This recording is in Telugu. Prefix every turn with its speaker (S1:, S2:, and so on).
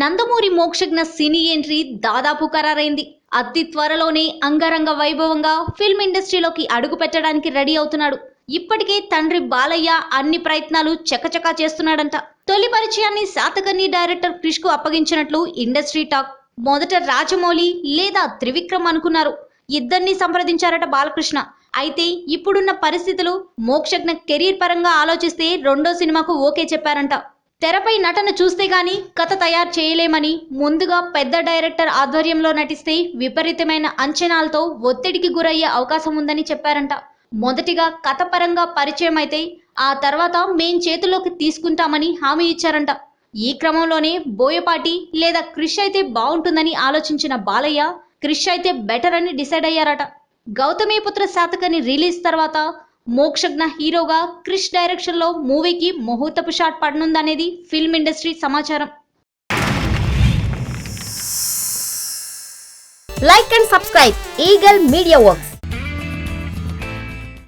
S1: నందమూరి మోక్షజ్ఞ సినీ ఎంట్రీ దాదాపు ఖరారైంది. అతి త్వరలోనే అంగరంగ వైభవంగా ఫిల్మ్ ఇండస్ట్రీలోకి అడుగు పెట్టడానికి రెడీ అవుతున్నాడు. ఇప్పటికే తండ్రి బాలయ్య అన్ని ప్రయత్నాలు చకచకా చేస్తున్నాడంట. తొలి పరిచయాన్ని శాతకర్ణి డైరెక్టర్ క్రిష్ కు అప్పగించినట్లు ఇండస్ట్రీ టాక్. మొదట రాజమౌళి లేదా త్రివిక్రమ్ అనుకున్నారు. ఇద్దరిని సంప్రదించారట బాలకృష్ణ. అయితే ఇప్పుడున్న పరిస్థితులు మోక్షజ్ఞ కెరీర్ పరంగా ఆలోచిస్తే రెండో సినిమాకు ఓకే చెప్పారంట. తెరపై నటన చూస్తే గానీ కథ తయారు చేయలేమని, ముందుగా పెద్ద డైరెక్టర్ ఆధ్వర్యంలో నటిస్తే విపరీతమైన అంచనాలతో ఒత్తిడికి గురయ్యే అవకాశం ఉందని చెప్పారంట. మొదటిగా కథ పరంగా పరిచయం అయితే ఆ తర్వాత మేం చేతుల్లోకి తీసుకుంటామని హామీ ఇచ్చారంట. ఈ క్రమంలోనే బోయపాటి లేదా క్రిష్ అయితే బాగుంటుందని ఆలోచించిన బాలయ్య క్రిష్ అయితే బెటర్ అని డిసైడ్ అయ్యారట. గౌతమిపుత్ర శాతకర్ణి రిలీజ్ తర్వాత మోక్షజ్ఞ హీరోగా క్రిష్ డైరెక్షన్ లో మూవీకి ముహూర్తపు షాట్ పడనుందనేది ఫిల్మ్ ఇండస్ట్రీ సమాచారం.
S2: Like and subscribe Eagle Media Works.